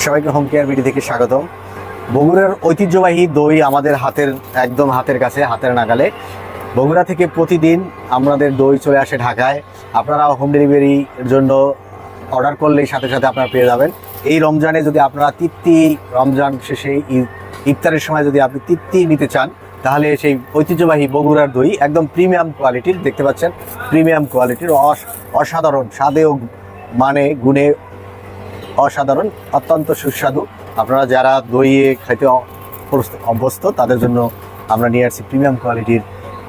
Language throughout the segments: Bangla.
সবাইকে হোম কেয়ার বিডি থেকে স্বাগতম। বগুড়ার ঐতিহ্যবাহী দই আমাদের একদম হাতের কাছে, হাতের নাগালে। বগুড়া থেকে প্রতিদিন আমাদের দই চলে আসে ঢাকায়। আপনারা হোম ডেলিভারির জন্য অর্ডার করলেই সাথে সাথে আপনারা পেয়ে যাবেন। এই রমজানে যদি আপনারা তৃপ্তি, রমজান শেষে ইফতারের সময় যদি আপনি তৃপ্তি নিতে চান, তাহলে সেই ঐতিহ্যবাহী বগুড়ার দই একদম প্রিমিয়াম কোয়ালিটির, দেখতে পাচ্ছেন প্রিমিয়াম কোয়ালিটির, অসাধারণ স্বাদে ও মানে গুণে অসাধারণ, অত্যন্ত সুস্বাদু। আপনারা যারা দইয়ে খাইতে অভ্যস্ত তাদের জন্য আমরা নিয়ে আসছি প্রিমিয়াম কোয়ালিটির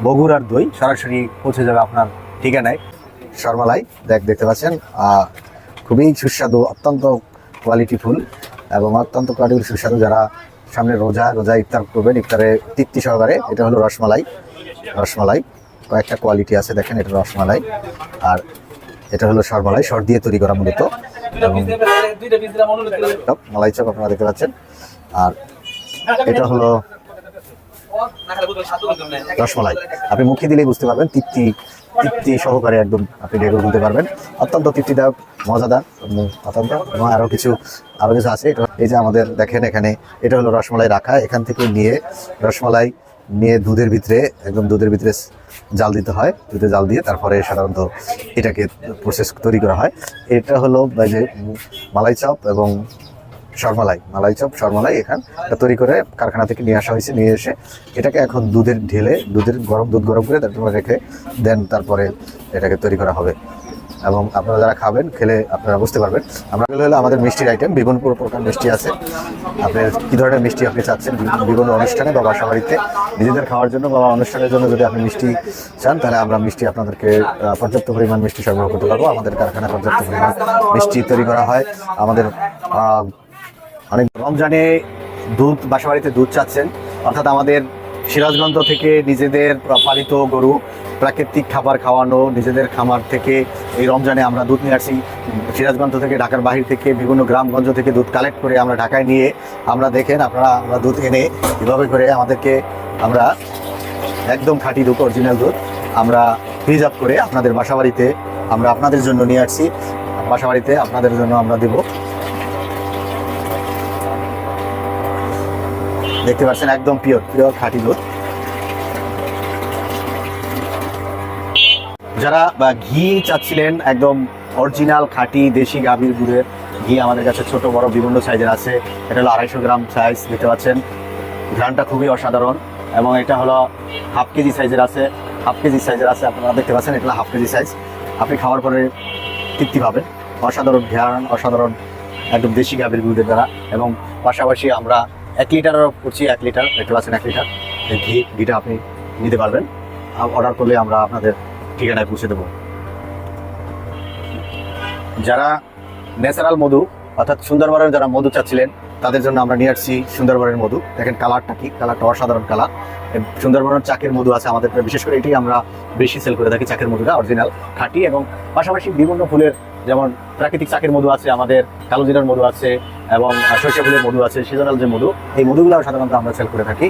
বগুড়ার দই। সরাসরি পৌঁছে যাবে আপনার ঠিকানায়। শর্মালাই দেখতে পাচ্ছেন, খুবই সুস্বাদু, অত্যন্ত কোয়ালিটিফুল এবং অত্যন্ত কোয়ালিটি সুস্বাদু। যারা সামনে রোজা ইফতার করবেন, ইফতারে তৃপ্তি সহকারে। এটা হলো রসমালাই কয়েকটা কোয়ালিটি আছে, দেখেন এটা রসমালাই, আর এটা হলো শর্মালাই, শর দিয়ে তৈরি করা মূলত। এবং মালাই চপ আপনারা দেখতে পাচ্ছেন। আর এটা হলো রসমালাই, আপনি মুখে দিলেই বুঝতে পারবেন, তৃপ্তি সহকারে একদম আপনি ডেকে বলতে পারবেন। অত্যন্ত তৃপ্তিদায়ক, মজাদার, অত্যন্ত। এবং আরো কিছু আছে। এই যে আমাদের দেখেন এখানে, এটা হলো রসমালাই রাখা। এখান থেকে নিয়ে রসমালাই নিয়ে দুধের ভিতরে জাল দিতে হয়। দুধে জাল দিয়ে তারপরে সাধারণত এটাকে প্রসেস তৈরি করা হয়। এটা হলো যে মালাই চপ এবং শর্মালাই এখানে তৈরি করে কারখানা থেকে নিয়ে আসা হয়েছে। নিয়ে এসে এটাকে এখন দুধ গরম করে তারপরে রেখে দেন, তারপরে এটাকে তৈরি করা হবে। এবং আপনারা যারা খাবেন, খেলে আপনারা বুঝতে পারবেন। আমরা হলো আমাদের মিষ্টির আইটেম, বিভিন্ন প্রকার মিষ্টি আছে। আপনার কী ধরনের মিষ্টি আপনি চাচ্ছেন, বিভিন্ন অনুষ্ঠানে বা বাসা বাড়িতে নিজেদের খাওয়ার জন্য বা অনুষ্ঠানের জন্য যদি আপনি মিষ্টি চান, তাহলে আমরা মিষ্টি আপনাদেরকে পর্যাপ্ত পরিমাণ মিষ্টি সরবরাহ করতে পারবো। আমাদের কারখানায় পর্যাপ্ত পরিমাণ মিষ্টি তৈরি করা হয়। আমাদের অনেক রমজানে বাসা বাড়িতে দুধ চাচ্ছেন, অর্থাৎ আমাদের সিরাজগঞ্জ থেকে নিজেদের পালিত গরু, প্রাকৃতিক খাবার খাওয়ানো, নিজেদের খামার থেকে এই রমজানে আমরা দুধ নিয়ে আসছি। সিরাজগঞ্জ থেকে, ঢাকার বাহির থেকে, বিভিন্ন গ্রামগঞ্জ থেকে দুধ কালেক্ট করে আমরা ঢাকায় নিয়ে আমরা দুধ এনে এভাবে করে আমরা একদম খাঁটি দুধ, অরিজিনাল দুধ আমরা ফ্রিজ আপ করে আপনাদের বাসা বাড়িতে আমরা আপনাদের জন্য নিয়ে আসছি। বাসা বাড়িতে আপনাদের জন্য আমরা দেব। দেখতে পাচ্ছেন একদম পিওর খাঁটি দুধ। যারা ঘি চাচ্ছিলেন, একদম অরিজিনাল খাঁটি দেশি গাভীর দুধের ঘি আমাদের কাছে ছোট বড় বিভিন্ন সাইজের আছে। এটা হলো 250 গ্রাম সাইজ, দেখতে পাচ্ছেন ঘ্রাণটা খুবই অসাধারণ। এবং এটা হলো হাফ কেজি সাইজের আছে, আপনারা দেখতে পাচ্ছেন, এটা হাফ কেজি সাইজ। আপনি খাওয়ার পরে তৃপ্তি পাবেন। অসাধারণ ঘ্রাণ, অসাধারণ একদম দেশি গাভীর দুধের দ্বারা। এবং পাশাপাশি আমরা 1 লিটারও করছি, 1 লিটার, দেখতে পাচ্ছেন 1 লিটার ঘিটা আপনি নিতে পারবেন। অর্ডার করলে আমরা আপনাদের ঠিকানায় পৌঁছে দেবো। যারা ন্যাচারাল মধু, অর্থাৎ সুন্দরবনের যারা মধু চাচ্ছিলেন, তাদের জন্য আমরা নিয়ে আসছি সুন্দরবনের মধু। দেখেন কালারটা অসাধারণ কালার। সুন্দরবনের চাকের মধু আছে আমাদের, বিশেষ করে এটাই আমরা বেশি সেল করে থাকি, চাকের মধুটা অরিজিনাল খাঁটি। এবং পাশাপাশি বিভিন্ন ফুলের, যেমন প্রাকৃতিক চাকের মধু আছে আমাদের, কালোজিরার মধু আছে, এবং সরিষা ফুলের মধু আছে, সিজনাল যে মধু, এই মধুগুলো সাধারণত আমরা সেল করে থাকি।